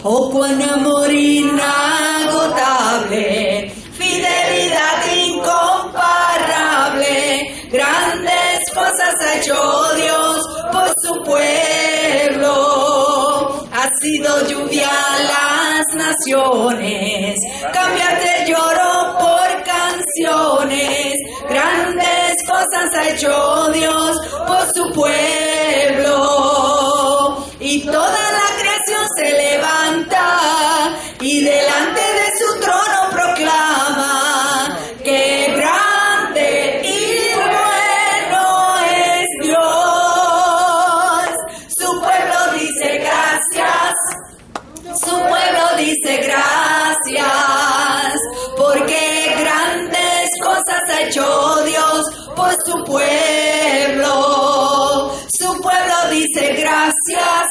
Oh, cuán amor inagotable, fidelidad incomparable, grandes cosas ha hecho Dios por su pueblo. Ha sido lluvia a las naciones, cambiaste el lloro por canciones, grandes cosas ha hecho Dios por su pueblo. Y toda la creación se levanta y delante de su trono proclama que grande y bueno es Dios. Su pueblo dice gracias, su pueblo dice gracias, porque grandes cosas ha hecho Dios por su pueblo. Su pueblo dice gracias,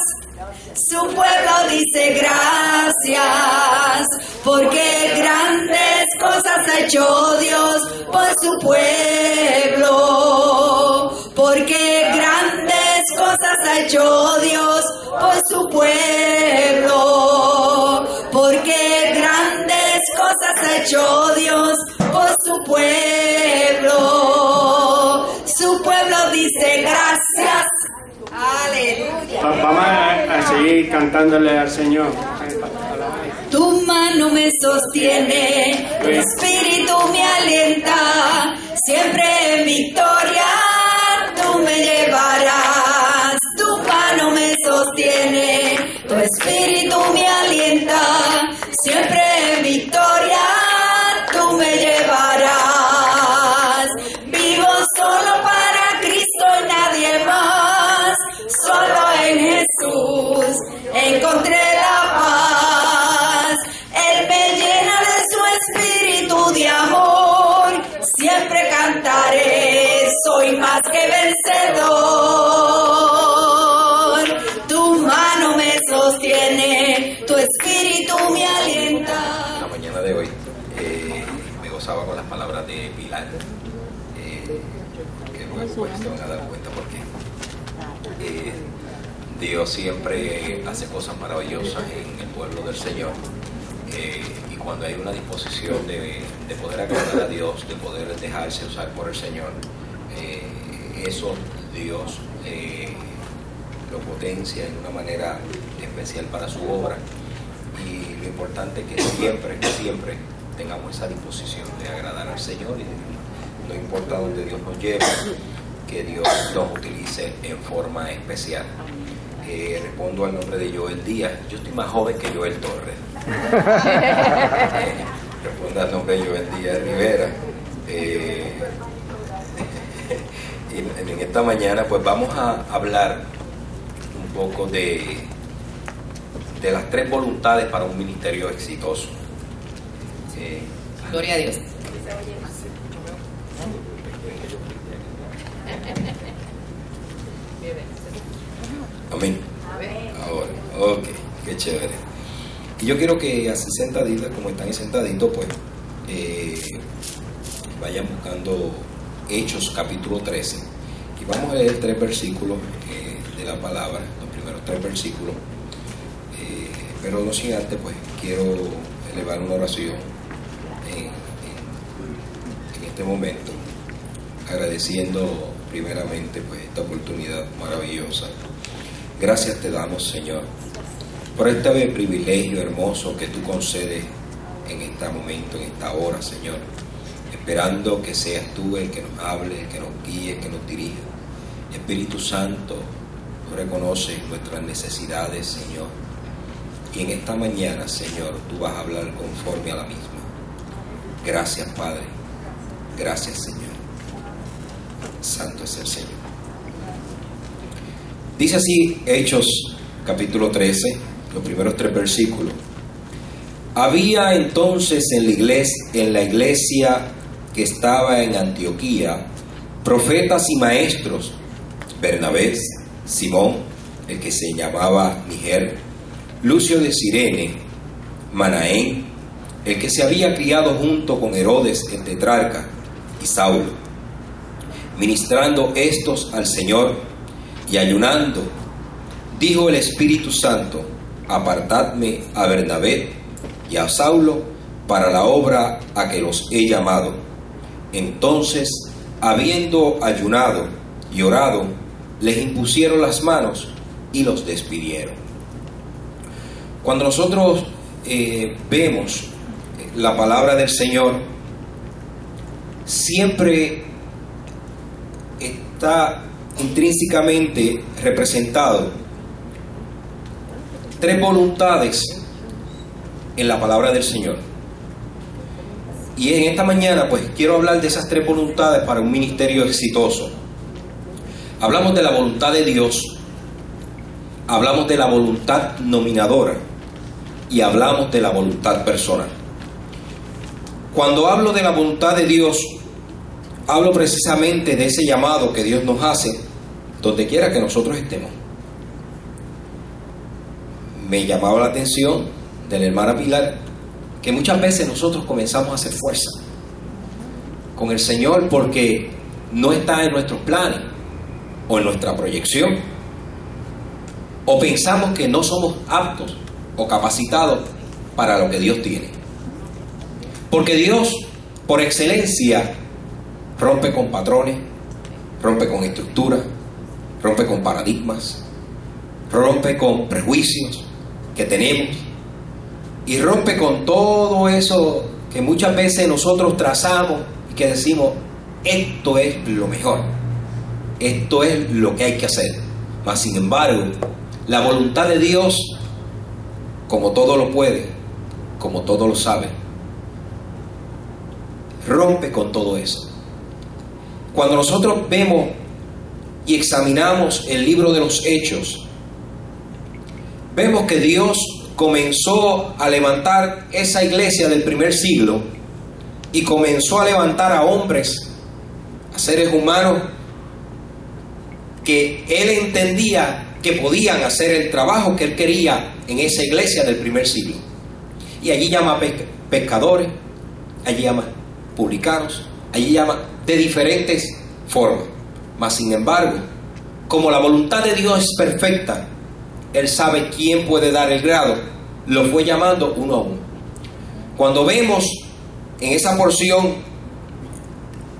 su pueblo dice gracias, porque grandes cosas ha hecho Dios por su pueblo. Porque grandes cosas ha hecho Dios por su pueblo. Porque grandes cosas ha hecho Dios por su pueblo. Su pueblo dice gracias. Aleluya. Vamos a seguir cantándole al Señor. Tu mano me sostiene, tu espíritu me alienta, siempre en victoria tú me llevarás. Tu mano me sostiene, tu espíritu me alienta, siempre en victoria tú me llevarás. Vivo solo para Cristo y nadie más, solo en Jesús encontré la paz. Él me llena de su espíritu de amor, siempre cantaré, soy más que vencedor. Tu mano me sostiene, tu espíritu me alienta. La mañana de hoy me gozaba con las palabras de Pilar, que luego pues se van a dar cuenta por qué. Dios siempre hace cosas maravillosas en el pueblo del Señor, y cuando hay una disposición de poder agradar a Dios, de poder dejarse usar por el Señor, eso Dios lo potencia en una manera especial para su obra. Y lo importante es que siempre tengamos esa disposición de agradar al Señor, y no importa dónde Dios nos lleve, que Dios nos utilice en forma especial. Respondo al nombre de Joel Díaz. Yo estoy más joven que Joel Torres. Respondo al nombre de Joel Díaz Rivera. Y en esta mañana pues vamos a hablar un poco de las 3 voluntades para un ministerio exitoso. Gloria a Dios. Amén. Ahora, ok, qué chévere. Y yo quiero que así sentaditas, como están ahí sentaditos, pues vayan buscando Hechos capítulo 13. Y vamos a leer 3 versículos de la palabra, los primeros 3 versículos. Pero no sin antes, pues quiero elevar una oración en este momento, agradeciendo primeramente pues esta oportunidad maravillosa. Gracias te damos, Señor, por este privilegio hermoso que tú concedes en este momento, en esta hora, Señor, esperando que seas tú el que nos hable, el que nos guíe, el que nos dirija. Espíritu Santo, tú reconoces nuestras necesidades, Señor, y en esta mañana, Señor, tú vas a hablar conforme a la misma. Gracias, Padre. Gracias, Señor. Santo es el Señor. Dice así Hechos capítulo 13, los primeros 3 versículos. Había entonces en la iglesia que estaba en Antioquía profetas y maestros: Bernabé, Simón, el que se llamaba Niger, Lucio de Cirene, Manaén, el que se había criado junto con Herodes el tetrarca, y Saulo. Ministrando estos al Señor y ayunando, dijo el Espíritu Santo: apartadme a Bernabé y a Saulo para la obra a que los he llamado. Entonces, habiendo ayunado y orado, les impusieron las manos y los despidieron. Cuando nosotros vemos la palabra del Señor, siempre está intrínsecamente representado tres voluntades en la palabra del Señor. Y en esta mañana pues quiero hablar de esas tres voluntades para un ministerio exitoso. Hablamos de la voluntad de Dios, hablamos de la voluntad nominadora y hablamos de la voluntad personal. Cuando hablo de la voluntad de Dios, hablo precisamente de ese llamado que Dios nos hace donde quiera que nosotros estemos. Me llamaba la atención de la hermana Pilar que muchas veces nosotros comenzamos a hacer fuerza con el Señor porque no está en nuestros planes o en nuestra proyección, o pensamos que no somos aptos o capacitados para lo que Dios tiene. Porque Dios, por excelencia, rompe con patrones, rompe con estructuras, rompe con paradigmas, rompe con prejuicios que tenemos y rompe con todo eso que muchas veces nosotros trazamos y que decimos, esto es lo mejor, esto es lo que hay que hacer. Mas sin embargo, la voluntad de Dios, como todo lo puede, como todo lo sabe, rompe con todo eso. Cuando nosotros vemos y examinamos el libro de los Hechos, vemos que Dios comenzó a levantar esa iglesia del primer siglo y comenzó a levantar a hombres, a seres humanos que Él entendía que podían hacer el trabajo que Él quería en esa iglesia del primer siglo. Y allí llama pescadores, allí llama publicanos, allí llama de diferentes formas. Mas sin embargo, como la voluntad de Dios es perfecta, Él sabe quién puede dar el grado, lo fue llamando uno a uno. Cuando vemos en esa porción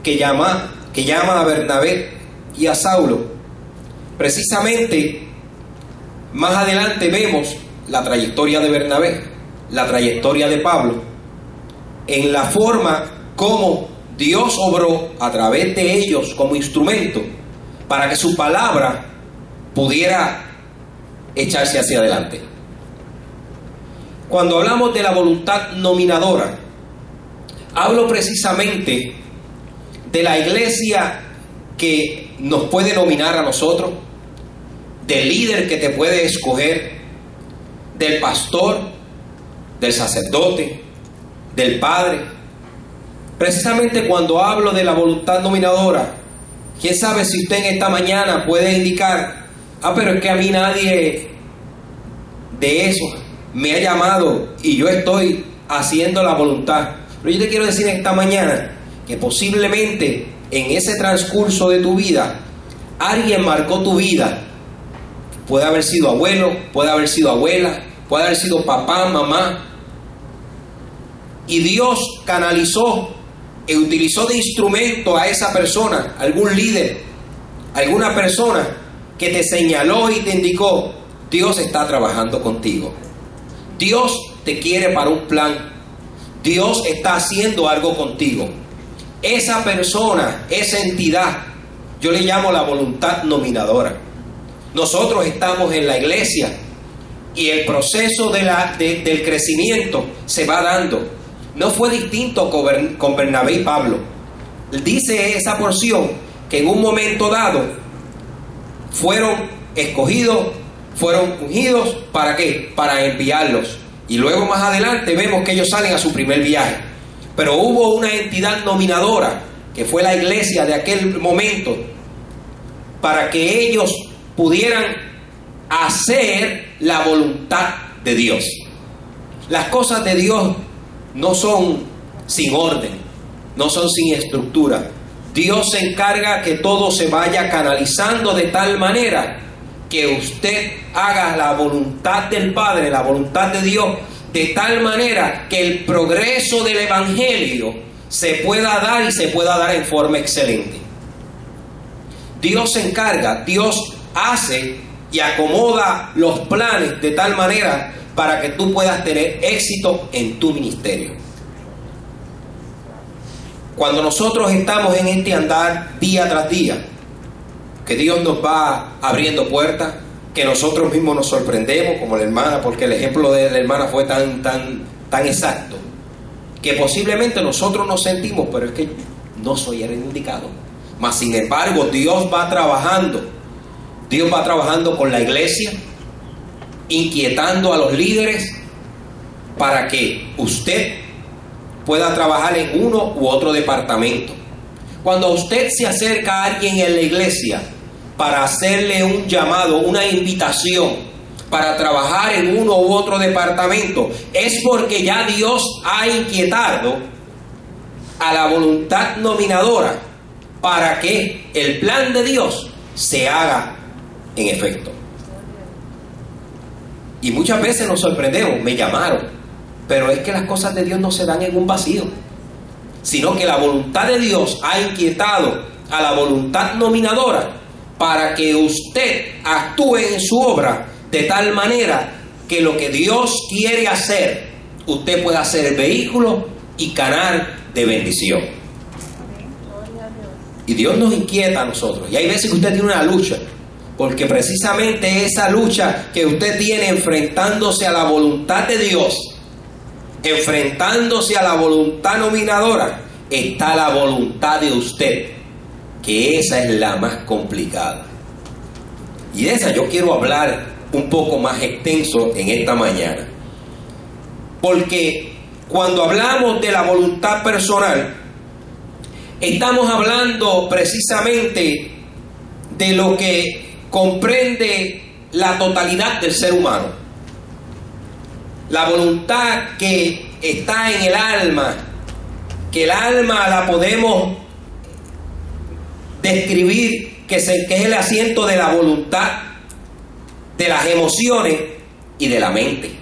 que llama a Bernabé y a Saulo, precisamente más adelante vemos la trayectoria de Bernabé, la trayectoria de Pablo, en la forma como Dios obró a través de ellos como instrumento para que su palabra pudiera echarse hacia adelante. Cuando hablamos de la voluntad nominadora, hablo precisamente de la iglesia que nos puede nominar a nosotros, del líder que te puede escoger, del pastor, del sacerdote, del padre. Precisamente cuando hablo de la voluntad nominadora, quién sabe si usted en esta mañana puede indicar, pero es que a mí nadie de eso me ha llamado y yo estoy haciendo la voluntad. Pero yo te quiero decir en esta mañana que posiblemente en ese transcurso de tu vida alguien marcó tu vida. Puede haber sido abuelo, puede haber sido abuela, puede haber sido papá, mamá. Y Dios canalizó y utilizó de instrumento a esa persona, algún líder, alguna persona que te señaló y te indicó, Dios está trabajando contigo. Dios te quiere para un plan. Dios está haciendo algo contigo. Esa persona, esa entidad, yo le llamo la voluntad nominadora. Nosotros estamos en la iglesia y el proceso del crecimiento se va dando. No fue distinto con Bernabé y Pablo. Dice esa porción que en un momento dado fueron escogidos, fueron ungidos, ¿para qué? Para enviarlos. Y luego más adelante vemos que ellos salen a su primer viaje. Pero hubo una entidad nominadora, que fue la iglesia de aquel momento, para que ellos pudieran hacer la voluntad de Dios. Las cosas de Dios no son sin orden, no son sin estructura. Dios se encarga que todo se vaya canalizando de tal manera que usted haga la voluntad del Padre, la voluntad de Dios, de tal manera que el progreso del Evangelio se pueda dar y se pueda dar en forma excelente. Dios se encarga, Dios hace y acomoda los planes de tal manera para que tú puedas tener éxito en tu ministerio. Cuando nosotros estamos en este andar día tras día, que Dios nos va abriendo puertas, que nosotros mismos nos sorprendemos, como la hermana, porque el ejemplo de la hermana fue tan exacto, que posiblemente nosotros nos sentimos, pero es que no soy el indicado. Mas sin embargo, Dios va trabajando con la iglesia, inquietando a los líderes para que usted pueda trabajar en uno u otro departamento. Cuando usted se acerca a alguien en la iglesia para hacerle un llamado, una invitación para trabajar en uno u otro departamento, es porque ya Dios ha inquietado a la voluntad nominadora para que el plan de Dios se haga en efecto. Y muchas veces nos sorprendemos, me llamaron, pero es que las cosas de Dios no se dan en un vacío, sino que la voluntad de Dios ha inquietado a la voluntad nominadora para que usted actúe en su obra de tal manera que lo que Dios quiere hacer, usted pueda ser el vehículo y canal de bendición. Y Dios nos inquieta a nosotros. Y hay veces que usted tiene una lucha, porque precisamente esa lucha que usted tiene enfrentándose a la voluntad de Dios, enfrentándose a la voluntad nominadora, está la voluntad de usted, que esa es la más complicada. Y de esa yo quiero hablar un poco más extenso en esta mañana. Porque cuando hablamos de la voluntad personal, estamos hablando precisamente de lo que comprende la totalidad del ser humano. La voluntad que está en el alma, que el alma la podemos describir, que es el asiento de la voluntad, de las emociones y de la mente.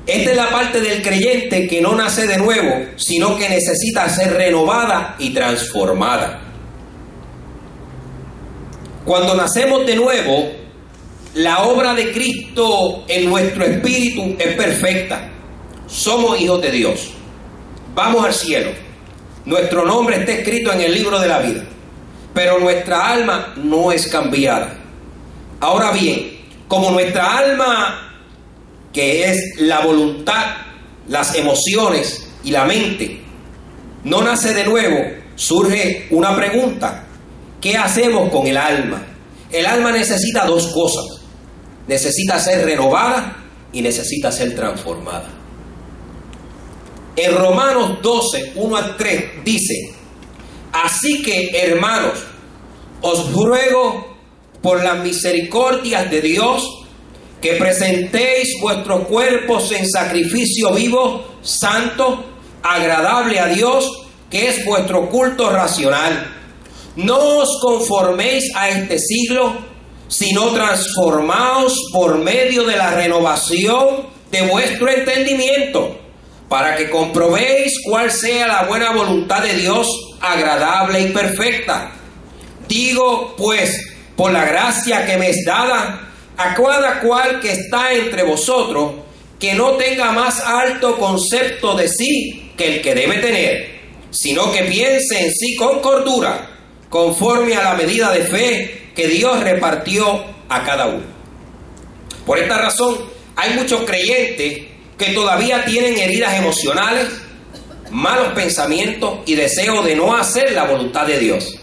Esta es la parte del creyente que no nace de nuevo, sino que necesita ser renovada y transformada. Cuando nacemos de nuevo, la obra de Cristo en nuestro espíritu es perfecta. Somos hijos de Dios. Vamos al cielo. Nuestro nombre está escrito en el libro de la vida. Pero nuestra alma no es cambiada. Ahora bien, como nuestra alma, que es la voluntad, las emociones y la mente, no nace de nuevo, surge una pregunta. ¿Qué hacemos con el alma? El alma necesita dos cosas. Necesita ser renovada y necesita ser transformada. En Romanos 12, 1 al 3 dice: así que, hermanos, os ruego por las misericordias de Dios que presentéis vuestros cuerpos en sacrificio vivo, santo, agradable a Dios, que es vuestro culto racional. No os conforméis a este siglo, sino transformaos por medio de la renovación de vuestro entendimiento, para que comprobéis cuál sea la buena voluntad de Dios, agradable y perfecta. Digo, pues, por la gracia que me es dada, a cada cual que está entre vosotros, que no tenga más alto concepto de sí que el que debe tener, sino que piense en sí con cordura, conforme a la medida de fe que Dios repartió a cada uno. Por esta razón, hay muchos creyentes que todavía tienen heridas emocionales, malos pensamientos y deseo de no hacer la voluntad de Dios.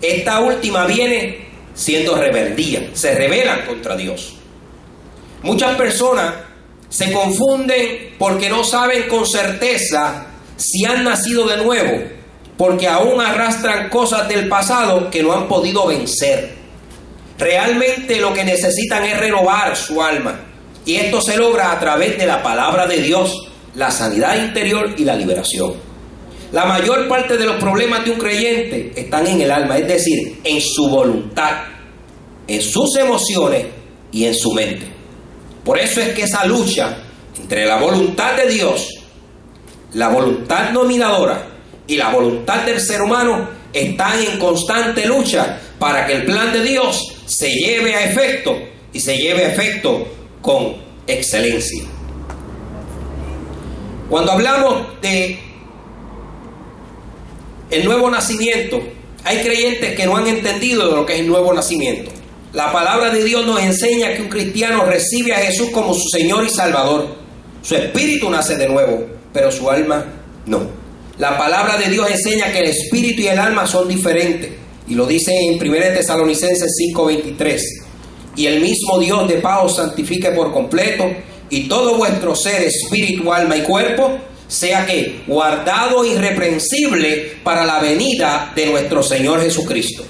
Esta última viene siendo rebeldía, se rebelan contra Dios. Muchas personas se confunden porque no saben con certeza si han nacido de nuevo, porque aún arrastran cosas del pasado que no han podido vencer. Realmente lo que necesitan es renovar su alma, y esto se logra a través de la palabra de Dios, la sanidad interior y la liberación. La mayor parte de los problemas de un creyente están en el alma, es decir, en su voluntad. en sus emociones y en su mente. Por eso es que esa lucha entre la voluntad de Dios, la voluntad dominadora y la voluntad del ser humano están en constante lucha para que el plan de Dios se lleve a efecto y se lleve a efecto con excelencia. Cuando hablamos de el nuevo nacimiento, hay creyentes que no han entendido de lo que es el nuevo nacimiento. La palabra de Dios nos enseña que un cristiano recibe a Jesús como su Señor y Salvador. Su espíritu nace de nuevo, pero su alma no. La palabra de Dios enseña que el espíritu y el alma son diferentes. Y lo dice en 1 Tesalonicenses 5:23. Y el mismo Dios de paz os santifique por completo, y todo vuestro ser, espíritu, alma y cuerpo, sea que guardado irreprensible para la venida de nuestro Señor Jesucristo.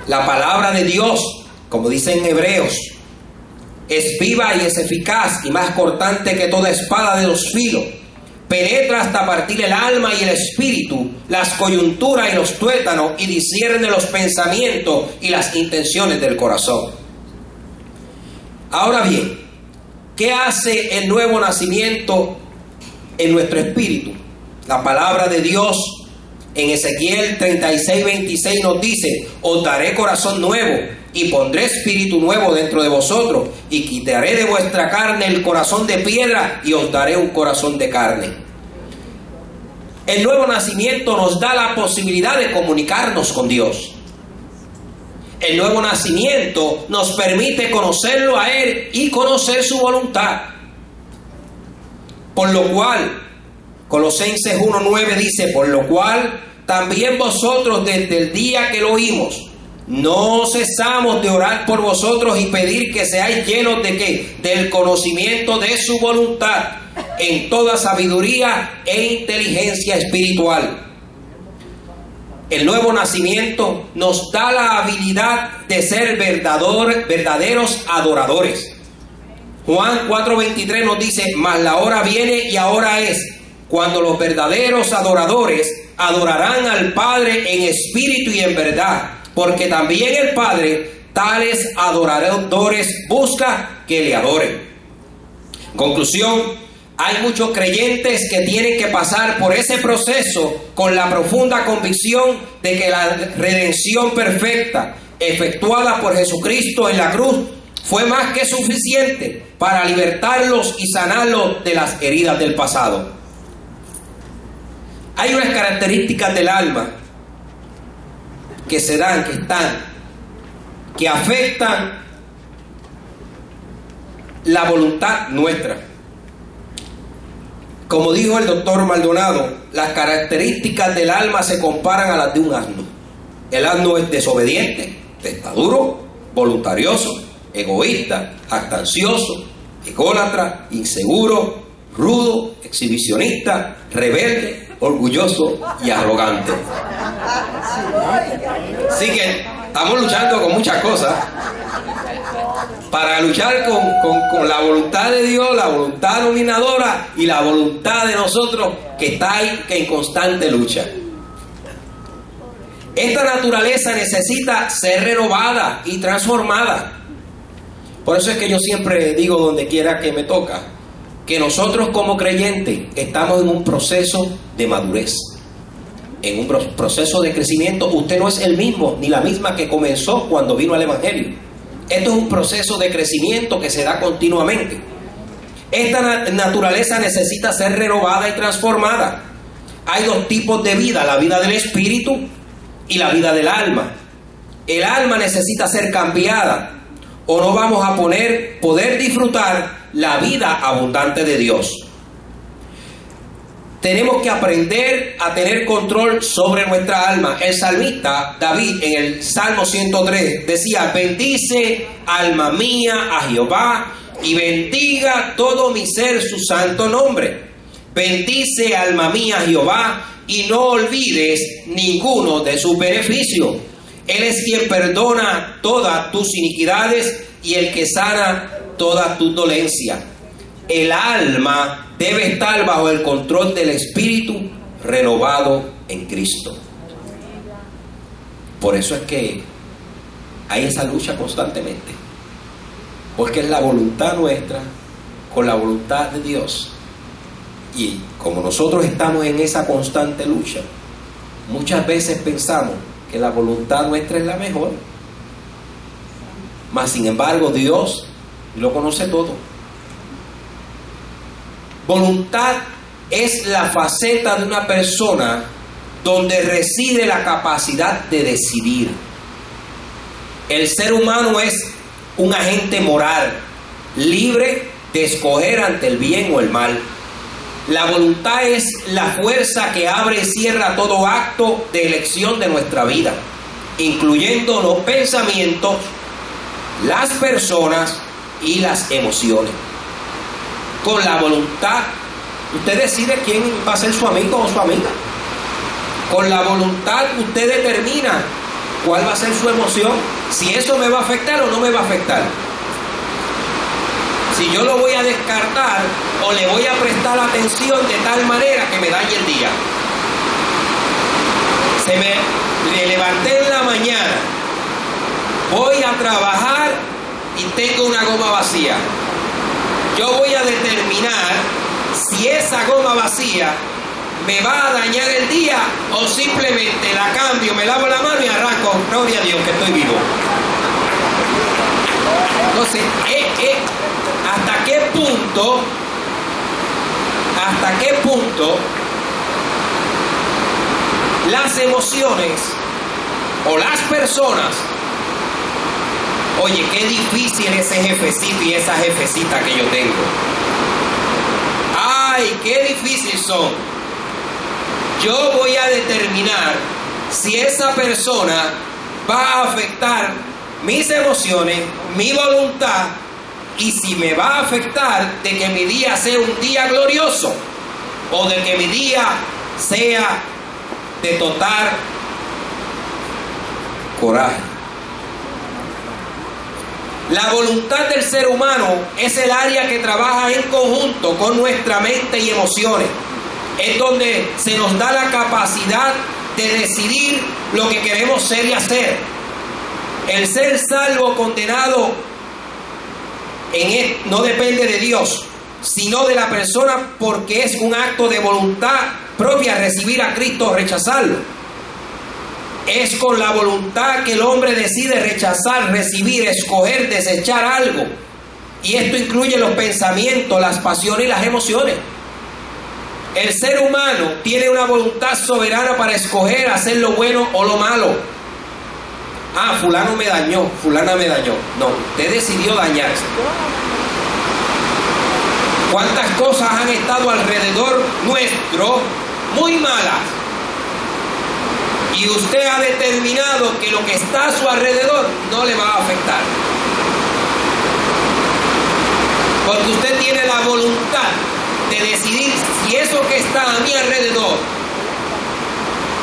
La palabra de Dios, como dice en Hebreos, es viva y es eficaz y más cortante que toda espada de dos filos. Penetra hasta partir el alma y el espíritu, las coyunturas y los tuétanos, y discierne los pensamientos y las intenciones del corazón. Ahora bien, ¿qué hace el nuevo nacimiento en nuestro espíritu? La palabra de Dios en Ezequiel 36:26 nos dice: os daré corazón nuevo y pondré espíritu nuevo dentro de vosotros, y quitaré de vuestra carne el corazón de piedra y os daré un corazón de carne. El nuevo nacimiento nos da la posibilidad de comunicarnos con Dios. El nuevo nacimiento nos permite conocerlo a Él y conocer su voluntad. Por lo cual, Colosenses 1:9 dice: por lo cual también vosotros desde el día que lo oímos, no cesamos de orar por vosotros y pedir que seáis llenos de ¿qué? Del conocimiento de su voluntad, en toda sabiduría e inteligencia espiritual. El nuevo nacimiento nos da la habilidad de ser verdaderos adoradores. Juan 4:23 nos dice: mas la hora viene y ahora es, cuando los verdaderos adoradores adorarán al Padre en espíritu y en verdad, porque también el Padre tales adoradores busca que le adoren. Conclusión: hay muchos creyentes que tienen que pasar por ese proceso con la profunda convicción de que la redención perfecta efectuada por Jesucristo en la cruz fue más que suficiente para libertarlos y sanarlos de las heridas del pasado. Hay unas características del alma que se dan, que afectan la voluntad nuestra. Como dijo el doctor Maldonado, las características del alma se comparan a las de un asno. El asno es desobediente, testaduro, voluntarioso, egoísta, jactancioso, ególatra, inseguro, rudo, exhibicionista, rebelde, orgulloso y arrogante. Así que estamos luchando con muchas cosas para luchar con la voluntad de Dios, la voluntad dominadora y la voluntad de nosotros que está ahí en constante lucha. Esta naturaleza necesita ser renovada y transformada. Por eso es que yo siempre digo, donde quiera que me toca, que nosotros como creyentes estamos en un proceso de madurez, en un proceso de crecimiento. Usted no es el mismo ni la misma que comenzó cuando vino al Evangelio. Esto es un proceso de crecimiento que se da continuamente. Esta naturaleza necesita ser renovada y transformada. Hay dos tipos de vida: la vida del espíritu y la vida del alma. El alma necesita ser cambiada, o no vamos a poder disfrutar la vida abundante de Dios. Tenemos que aprender a tener control sobre nuestra alma. El salmista David en el Salmo 103 decía: bendice alma mía a Jehová y bendiga todo mi ser su santo nombre. Bendice alma mía a Jehová y no olvides ninguno de sus beneficios. Él es quien perdona todas tus iniquidades y el que sana todas tus dolencias. El alma debe estar bajo el control del espíritu renovado en Cristo. Por eso es que hay esa lucha constantemente, porque es la voluntad nuestra con la voluntad de Dios. Y como nosotros estamos en esa constante lucha, muchas veces pensamos que la voluntad nuestra es la mejor, mas sin embargo Dios lo conoce todo. Voluntad es la faceta de una persona donde reside la capacidad de decidir. El ser humano es un agente moral, libre de escoger ante el bien o el mal. La voluntad es la fuerza que abre y cierra todo acto de elección de nuestra vida, incluyendo los pensamientos, las personas y las emociones. Con la voluntad, usted decide quién va a ser su amigo o su amiga. Con la voluntad usted determina cuál va a ser su emoción, si eso me va a afectar o no me va a afectar. Si yo lo voy a descartar o le voy a prestar atención de tal manera que me dañe el día. Me levanté en la mañana, voy a trabajar y tengo una goma vacía. Yo voy a determinar si esa goma vacía me va a dañar el día o simplemente la cambio, me lavo la mano y arranco. Gloria a Dios que estoy vivo. Entonces, ¿hasta qué punto las emociones o las personas? Oye, qué difícil ese jefecito y esa jefecita que yo tengo. Ay, qué difícil son. Yo voy a determinar si esa persona va a afectar mis emociones, mi voluntad, y si me va a afectar de que mi día sea un día glorioso o de que mi día sea de total coraje. La voluntad del ser humano es el área que trabaja en conjunto con nuestra mente y emociones. Es donde se nos da la capacidad de decidir lo que queremos ser y hacer. El ser salvo o condenado no depende de Dios, sino de la persona, porque es un acto de voluntad propia recibir a Cristo o rechazarlo. Es con la voluntad que el hombre decide rechazar, recibir, escoger, desechar algo. Y esto incluye los pensamientos, las pasiones y las emociones. El ser humano tiene una voluntad soberana para escoger hacer lo bueno o lo malo. Ah, fulano me dañó, fulana me dañó. No, usted decidió dañarse. ¿Cuántas cosas han estado alrededor nuestro muy malas? Y usted ha determinado que lo que está a su alrededor no le va a afectar. Porque usted tiene la voluntad de decidir si eso que está a mi alrededor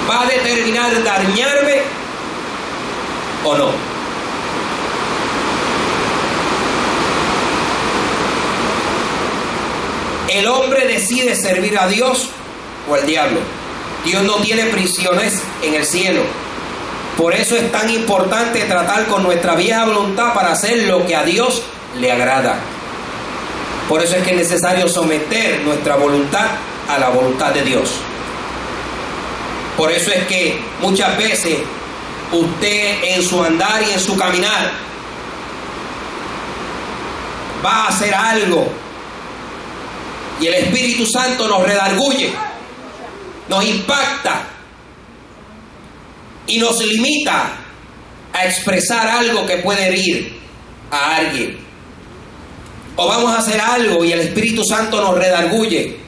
va a determinar dañarme o no. El hombre decide servir a Dios o al diablo. Dios no tiene prisiones en el cielo. Por eso es tan importante tratar con nuestra vieja voluntad para hacer lo que a Dios le agrada. Por eso es que es necesario someter nuestra voluntad a la voluntad de Dios. Por eso es que muchas veces usted en su andar y en su caminar va a hacer algo y el Espíritu Santo nos redarguye, nos impacta y nos limita a expresar algo que puede herir a alguien. O vamos a hacer algo y el Espíritu Santo nos redarguye,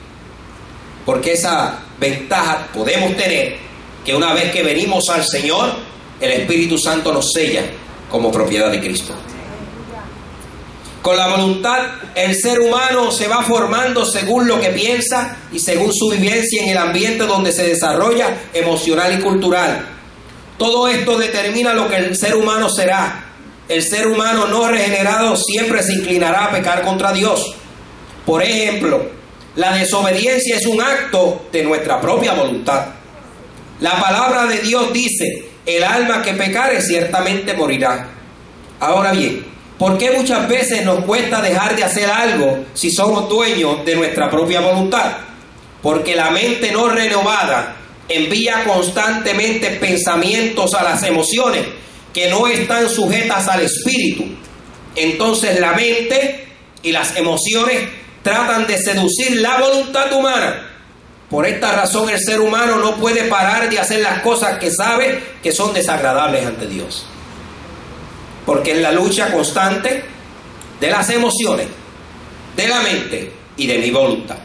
porque esa ventaja podemos tener, que una vez que venimos al Señor, el Espíritu Santo nos sella como propiedad de Cristo. Con la voluntad, el ser humano se va formando según lo que piensa y según su vivencia en el ambiente donde se desarrolla emocional y cultural. Todo esto determina lo que el ser humano será. El ser humano no regenerado siempre se inclinará a pecar contra Dios. Por ejemplo, la desobediencia es un acto de nuestra propia voluntad. La palabra de Dios dice: el alma que pecare ciertamente morirá. Ahora bien, ¿por qué muchas veces nos cuesta dejar de hacer algo si somos dueños de nuestra propia voluntad? Porque la mente no renovada envía constantemente pensamientos a las emociones que no están sujetas al espíritu. Entonces la mente y las emociones tratan de seducir la voluntad humana. Por esta razón el ser humano no puede parar de hacer las cosas que sabe que son desagradables ante Dios. Porque es la lucha constante de las emociones, de la mente y de mi voluntad.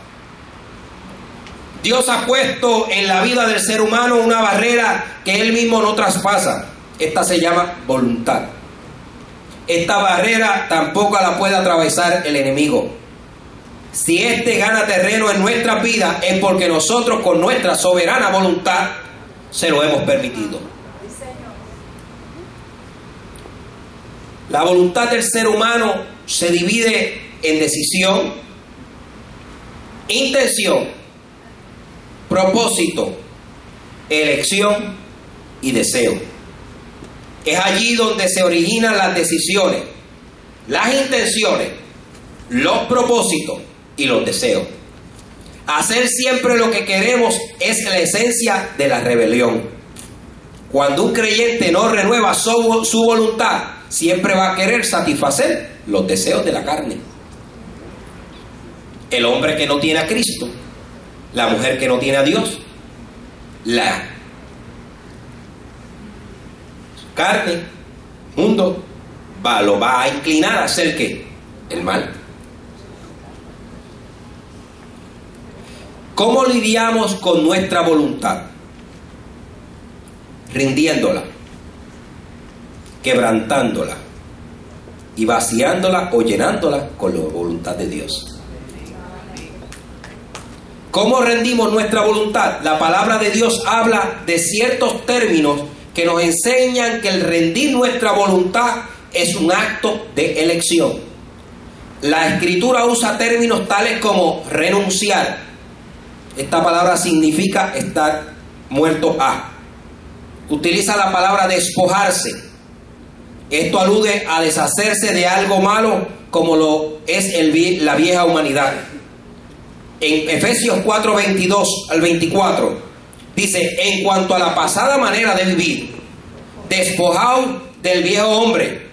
Dios ha puesto en la vida del ser humano una barrera que él mismo no traspasa. Esta se llama voluntad. Esta barrera tampoco la puede atravesar el enemigo. Si éste gana terreno en nuestras vidas es porque nosotros con nuestra soberana voluntad se lo hemos permitido. La voluntad del ser humano se divide en decisión, intención, propósito, elección y deseo. Es allí donde se originan las decisiones, las intenciones, los propósitos y los deseos. Hacer siempre lo que queremos es la esencia de la rebelión. Cuando un creyente no renueva su voluntad, siempre va a querer satisfacer los deseos de la carne. El hombre que no tiene a Cristo, la mujer que no tiene a Dios, la carne, mundo, lo va a inclinar a hacer ¿qué? El mal. ¿Cómo lidiamos con nuestra voluntad? Rindiéndola, quebrantándola y vaciándola o llenándola con la voluntad de Dios. ¿Cómo rendimos nuestra voluntad? La palabra de Dios habla de ciertos términos que nos enseñan que el rendir nuestra voluntad es un acto de elección. La Escritura usa términos tales como renunciar. Esta palabra significa estar muerto a. Utiliza la palabra despojarse. Esto alude a deshacerse de algo malo como lo es la vieja humanidad. En Efesios 4, 22 al 24 dice: en cuanto a la pasada manera de vivir, despojaos del viejo hombre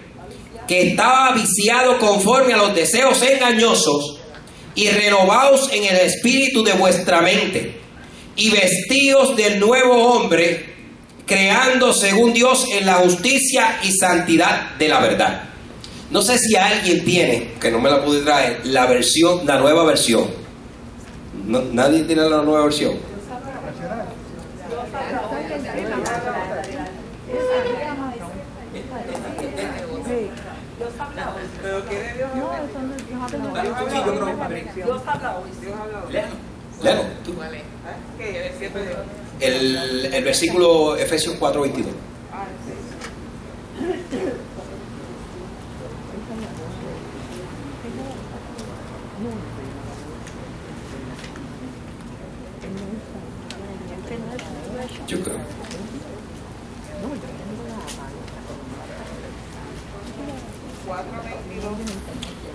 que estaba viciado conforme a los deseos engañosos, y renovaos en el espíritu de vuestra mente, y vestíos del nuevo hombre, creando según Dios en la justicia y santidad de la verdad. No sé si alguien tiene, que no me la pude traer, la nueva versión. No, nadie tiene la nueva versión. Pero que de Dios habla hoy. Léalo. El versículo Efesios 4, 22. Yo creo.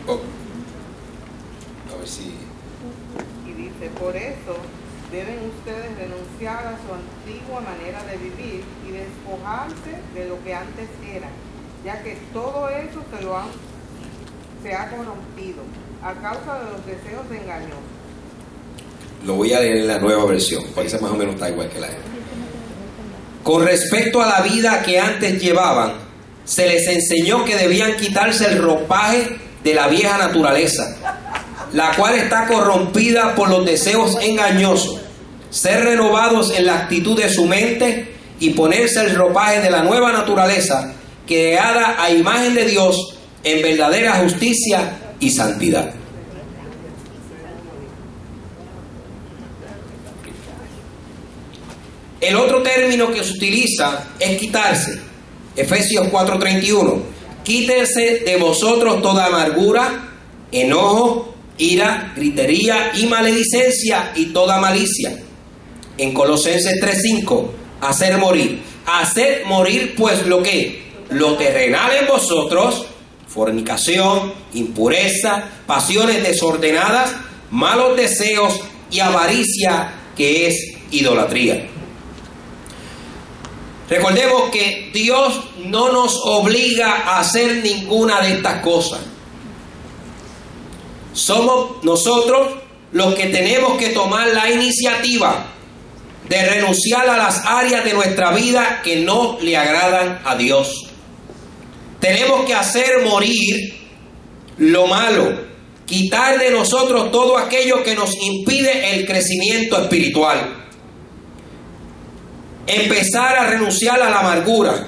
Oh. A ver si. Y dice: por eso deben ustedes renunciar a su antigua manera de vivir y despojarse de lo que antes eran, ya que todo eso se ha corrompido a causa de los deseos engañosos. Lo voy a leer en la nueva versión, porque esa más o menos está igual que la de. Con respecto a la vida que antes llevaban, se les enseñó que debían quitarse el ropaje de la vieja naturaleza, la cual está corrompida por los deseos engañosos, ser renovados en la actitud de su mente y ponerse el ropaje de la nueva naturaleza, creada a imagen de Dios en verdadera justicia y santidad. El otro término que se utiliza es quitarse. Efesios 4:31. Quítense de vosotros toda amargura, enojo, ira, gritería y maledicencia y toda malicia. En Colosenses 3:5. Hacer morir. Hacer morir pues lo que lo terrenal en vosotros, fornicación, impureza, pasiones desordenadas, malos deseos y avaricia, que es idolatría. Recordemos que Dios no nos obliga a hacer ninguna de estas cosas. Somos nosotros los que tenemos que tomar la iniciativa de renunciar a las áreas de nuestra vida que no le agradan a Dios. Tenemos que hacer morir lo malo, quitar de nosotros todo aquello que nos impide el crecimiento espiritual. Empezar a renunciar a la amargura,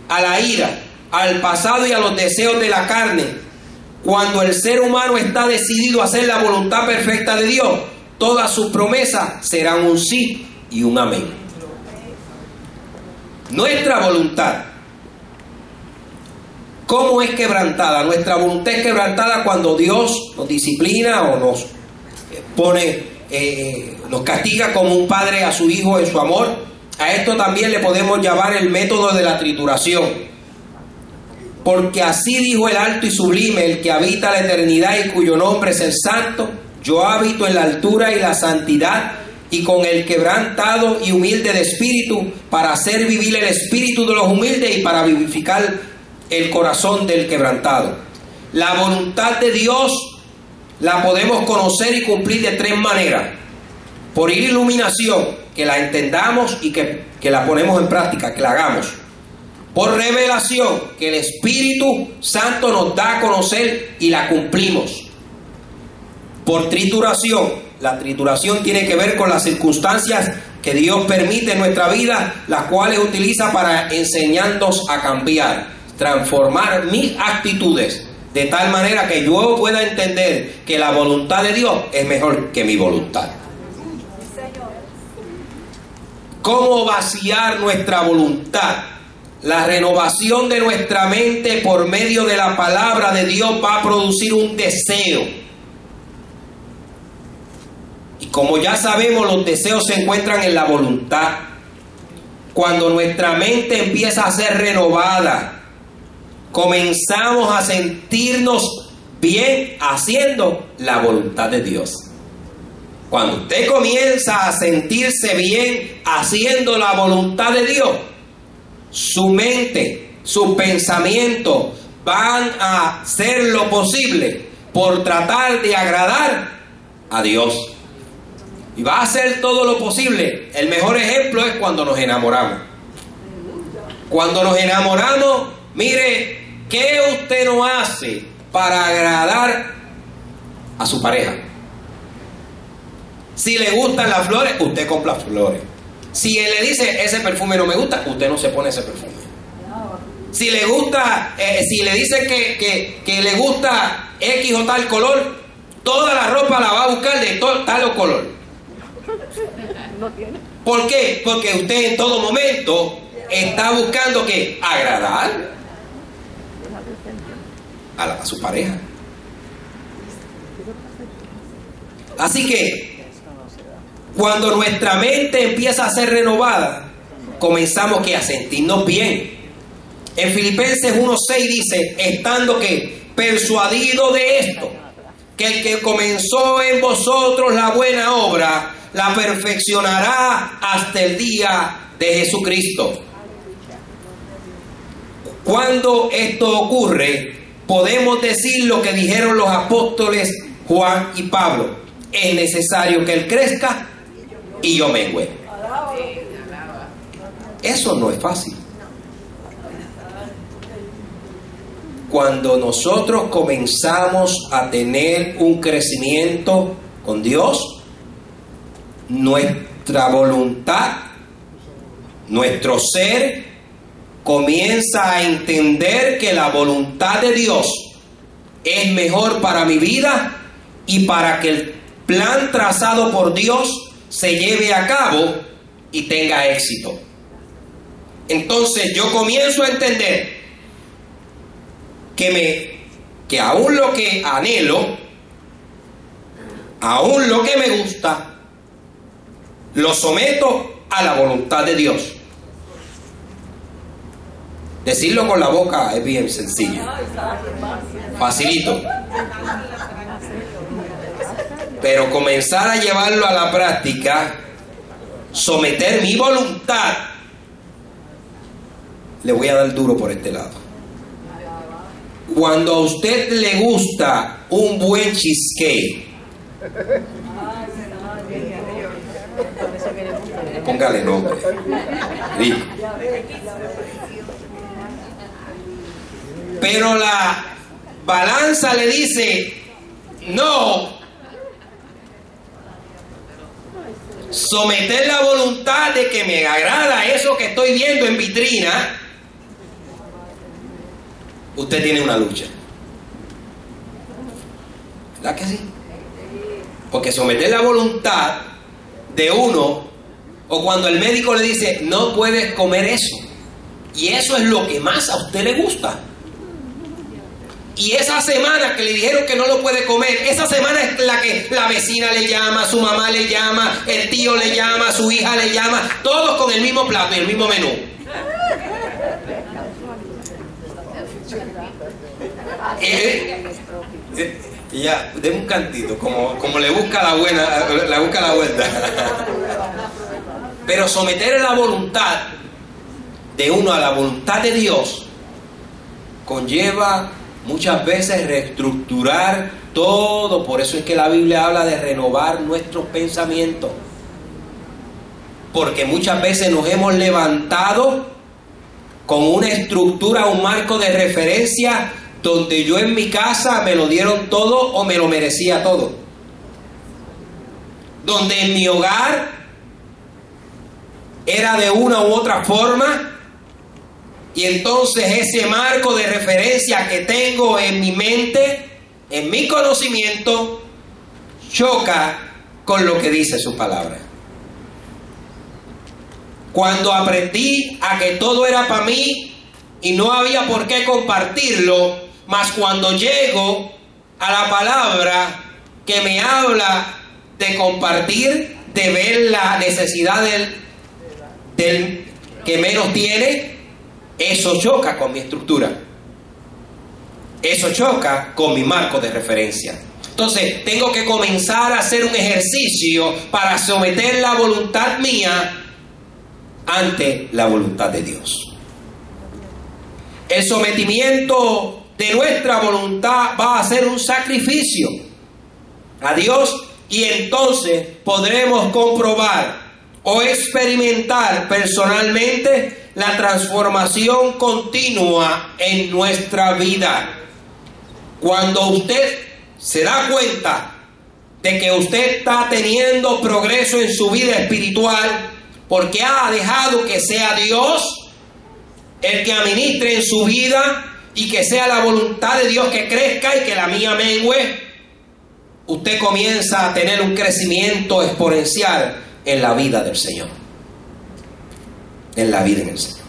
a la ira, al pasado y a los deseos de la carne. Cuando el ser humano está decidido a hacer la voluntad perfecta de Dios, todas sus promesas serán un sí y un amén. Nuestra voluntad, ¿cómo es quebrantada? Nuestra voluntad es quebrantada cuando Dios nos disciplina o nos pone, nos castiga como un padre a su hijo en su amor. A esto también le podemos llamar el método de la trituración. Porque así dijo el alto y sublime, el que habita la eternidad y cuyo nombre es el santo: yo habito en la altura y la santidad, y con el quebrantado y humilde de espíritu, para hacer vivir el espíritu de los humildes y para vivificar el corazón del quebrantado. La voluntad de Dios la podemos conocer y cumplir de tres maneras: por iluminación, que la entendamos y que la ponemos en práctica, que la hagamos; por revelación, que el Espíritu Santo nos da a conocer y la cumplimos; por trituración. La trituración tiene que ver con las circunstancias que Dios permite en nuestra vida, las cuales utiliza para enseñarnos a cambiar, transformar mis actitudes, de tal manera que yo pueda entender que la voluntad de Dios es mejor que mi voluntad. ¿Cómo vaciar nuestra voluntad? La renovación de nuestra mente por medio de la palabra de Dios va a producir un deseo. Y como ya sabemos, los deseos se encuentran en la voluntad. Cuando nuestra mente empieza a ser renovada, comenzamos a sentirnos bien haciendo la voluntad de Dios. Cuando usted comienza a sentirse bien haciendo la voluntad de Dios, su mente, sus pensamientos van a hacer lo posible por tratar de agradar a Dios. Y va a hacer todo lo posible. El mejor ejemplo es cuando nos enamoramos. Cuando nos enamoramos, mire, ¿qué usted no hace para agradar a su pareja? Si le gustan las flores, usted compra flores. Si él le dice, ese perfume no me gusta, usted no se pone ese perfume. Si le gusta, si le dice que le gusta X o tal color, toda la ropa la va a buscar de tal o color. ¿Por qué? Porque usted en todo momento está buscando que agradar a su pareja. Así que cuando nuestra mente empieza a ser renovada, comenzamos a sentirnos bien. En Filipenses 1:6 dice, estando que persuadido de esto, que el que comenzó en vosotros la buena obra, la perfeccionará hasta el día de Jesucristo. Cuando esto ocurre, podemos decir lo que dijeron los apóstoles Juan y Pablo: es necesario que Él crezca y yo mengüe. Eso no es fácil. Cuando nosotros comenzamos a tener un crecimiento con Dios, nuestra voluntad, nuestro ser comienza a entender que la voluntad de Dios es mejor para mi vida y para que el plan trazado por Dios se lleve a cabo y tenga éxito. Entonces yo comienzo a entender que aún lo que anhelo, aún lo que me gusta, lo someto a la voluntad de Dios. Decirlo con la boca es bien sencillo, facilito. Pero comenzar a llevarlo a la práctica, someter mi voluntad, le voy a dar duro por este lado. Cuando a usted le gusta un buen cheesecake, póngale nombre, rico. Pero la balanza le dice, no. Someter la voluntad de que me agrada eso que estoy viendo en vitrina, usted tiene una lucha. ¿Verdad que sí? Porque someter la voluntad de uno, o cuando el médico le dice, no puedes comer eso, y eso es lo que más a usted le gusta. Y esa semana que le dijeron que no lo puede comer, esa semana es la que la vecina le llama, su mamá le llama, el tío le llama, su hija le llama, todos con el mismo plato y el mismo menú. Ya, denme un cantito, como le busca la vuelta. Pero someter la voluntad de uno a la voluntad de Dios conlleva muchas veces reestructurar todo. Por eso es que la Biblia habla de renovar nuestros pensamientos. Porque muchas veces nos hemos levantado con una estructura, un marco de referencia, donde yo en mi casa me lo dieron todo o me lo merecía todo. Donde en mi hogar era de una u otra forma. Y entonces ese marco de referencia que tengo en mi mente, en mi conocimiento, choca con lo que dice su palabra. Cuando aprendí a que todo era para mí y no había por qué compartirlo, mas cuando llego a la palabra que me habla de compartir, de ver la necesidad del que menos tiene, eso choca con mi estructura. Eso choca con mi marco de referencia. Entonces, tengo que comenzar a hacer un ejercicio para someter la voluntad mía ante la voluntad de Dios. El sometimiento de nuestra voluntad va a ser un sacrificio a Dios, y entonces podremos comprobar o experimentar personalmente la transformación continua en nuestra vida. Cuando usted se da cuenta de que usted está teniendo progreso en su vida espiritual, porque ha dejado que sea Dios el que administre en su vida y que sea la voluntad de Dios que crezca y que la mía mengüe, usted comienza a tener un crecimiento exponencial en la vida del Señor. En la vida del Señor.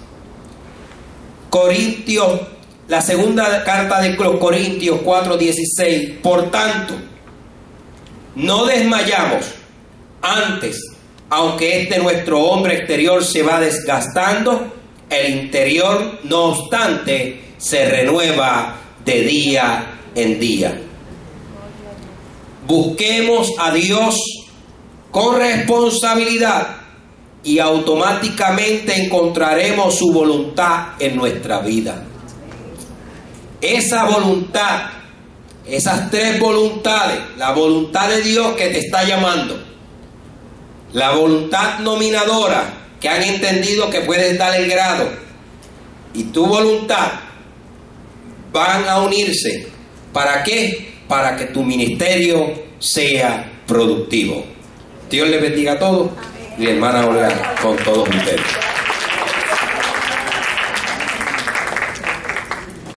Corintios, la segunda carta de los Corintios 4:16. Por tanto, no desmayamos. Antes, aunque nuestro hombre exterior se va desgastando, el interior, no obstante, se renueva de día en día. Busquemos a Dios con responsabilidad y automáticamente encontraremos su voluntad en nuestra vida. Esa voluntad, esas tres voluntades, la voluntad de Dios que te está llamando, la voluntad nominadora, que han entendido que puedes dar el grado, y tu voluntad, van a unirse. ¿Para qué? Para que tu ministerio sea productivo. Dios les bendiga a todos. Mi hermana Olga con todos ustedes.